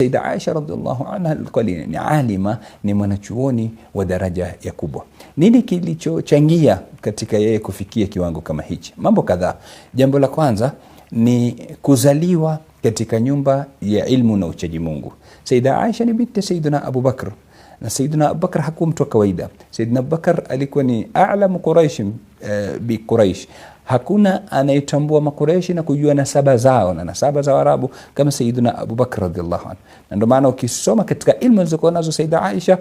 Sayyida Aisha radhiallahu anha alikuwa ni alima, ni mwanachuoni wa daraja ya kubwa. Nini kilichochangia katika yeye kufikia kiwango kama hichi? Mambo kadhaa. Jambo la kwanza ni kuzaliwa katika nyumba ya ilmu na uchaji Mungu. Sayyida Aisha ni binti Sayyidina Abu Bakr, na Sayyidina Abu Bakr hakuwa mtu wa kawaida. Sayyidina Abu Bakr alikuwa ni a'lamu Quraish bi Quraish. Hakuna anayetambua makureishi na kujua nasaba zao na nasaba za Waarabu kama Sayyidina Abu Bakr radhiallahu anhu. Na ndio maana ukisoma katika ilmu zilizokuwa nazo Sayyida Aisha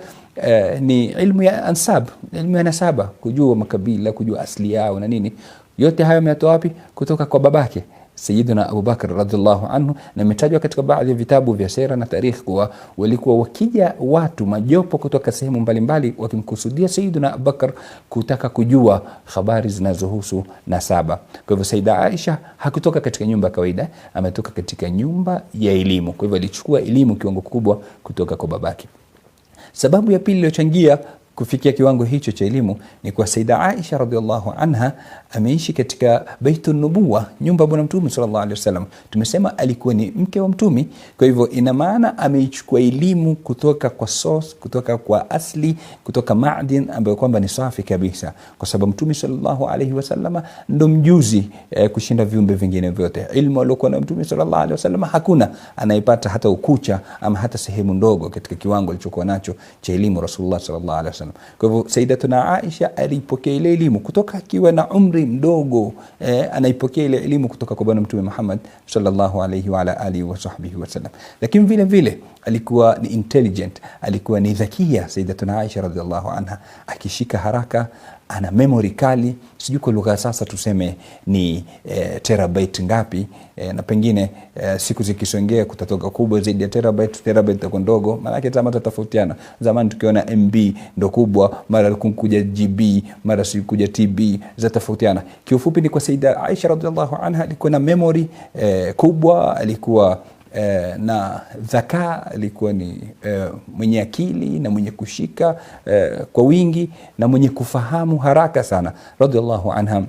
ni ilmu ya ansab, ilmu ya nasaba, kujua makabila, kujua asili yao na nini. Yote hayo yametoka wapi? Kutoka kwa babake Sayyidina Abu Bakr radhiallahu anhu. Na imetajwa katika baadhi ya vitabu vya sera na tarikh kuwa walikuwa wakija watu majopo kutoka sehemu mbalimbali wakimkusudia Sayyidina Abu Bakr kutaka kujua habari zinazohusu nasaba. Kwa hivyo Sayyida Aisha hakutoka katika nyumba ya kawaida, ametoka katika nyumba ya elimu. Kwa hivyo alichukua elimu kiwango kikubwa kutoka kwa babake. Sababu ya pili iliyochangia kufikia kiwango hicho cha elimu ni kwa Sayyida Aisha radhiallahu anha ameishi katika Baitun Nubuwa, nyumba ya Bwana Mtume sallallahu alaihi wasallam. Tumesema alikuwa ni mke wa Mtume, kwa hivyo ina maana ameichukua elimu kutoka kwa source, kutoka kwa asli, kutoka maadin ambayo kwamba ni safi kabisa, kwa sababu Mtume sallallahu alaihi wasallam ndo mjuzi kushinda viumbe vingine vyote. Ilmu aliyokuwa na Mtume sallallahu alaihi wasallam hakuna anayepata hata ukucha ama hata sehemu ndogo katika kiwango alichokuwa nacho cha elimu Rasulullah sallallahu alaihi wasallam. Kwa hivyo Sayyidatuna Aisha alipokea ile elimu kutoka akiwa na umri mdogo, anaipokea ile elimu kutoka kwa Bwana Mtume Muhammad sallallahu alayhi wa ala alihi wa sahbihi wasallam. Lakini vile vile alikuwa ni intelligent, alikuwa ni dhakia Sayyidatuna Aisha radhiallahu anha, akishika haraka, ana memory kali, sijui kwa lugha sasa tuseme ni terabyte ngapi, na pengine siku zikisongea kutatoka kubwa zaidi ya terabyte itakuwa ndogo, maana yake zama tatofautiana. Zamani tukiona MB ndo kubwa, mara kuja GB, mara kuja TB, za tofautiana. Kiufupi ni kwa Sayyida Aisha radhiallahu anha alikuwa na memory kubwa, alikuwa na dhaka, alikuwa ni mwenye akili na mwenye kushika kwa wingi na mwenye kufahamu haraka sana radhiallahu anha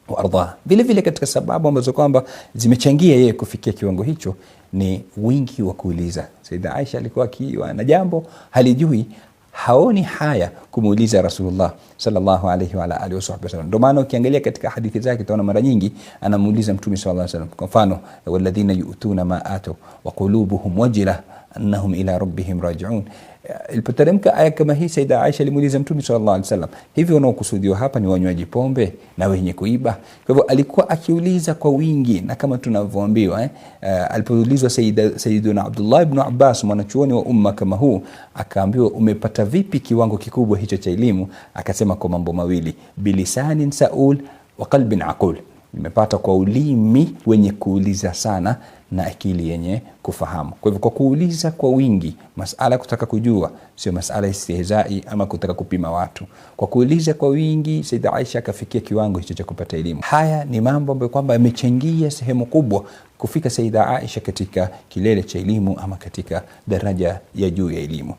wa arda. Vile vile katika sababu ambazo kwamba zimechangia yeye kufikia kiwango hicho ni wingi wa kuuliza. Sayyida Aisha alikuwa akiwa na jambo halijui, haoni haya kumuuliza Rasulullah sallallahu alayhi wa alihi wasallam. Ndio maana ukiangalia katika hadithi zake utaona mara nyingi anamuuliza Mtume sallallahu alayhi wasallam. Kwa mfano, walladhina yu'tuna ma atu wa qulubuhum wajila annahum ila rabbihim raji'un. Ilipoteremka aya kama hii, Sayyida Aisha alimuuliza Mtume sallallahu alayhi wasallam, hivi wanaokusudiwa hapa ni wanywaji pombe na wenye kuiba? Kwa hivyo alikuwa akiuliza kwa wingi, na kama tunavyoambiwa alipoulizwa Sayyiduna Abdullah ibn Abbas, mwanachuoni wa umma kama huu, akaambiwa umepata vipi kiwango kikubwa hicho cha elimu? Akasema kwa mambo mawili, bilisanin saul wa qalbin aqul. Nimepata kwa ulimi wenye kuuliza sana na akili yenye kufahamu. Kwa hivyo kwa kuuliza kwa wingi, masala kutaka kujua, sio masala istihzai ama kutaka kupima watu. Kwa kuuliza kwa wingi, Sayyida Aisha akafikia kiwango hicho cha kupata elimu. Haya ni mambo ambayo kwamba yamechangia sehemu kubwa kufika Sayyida Aisha katika kilele cha elimu ama katika daraja ya juu ya elimu.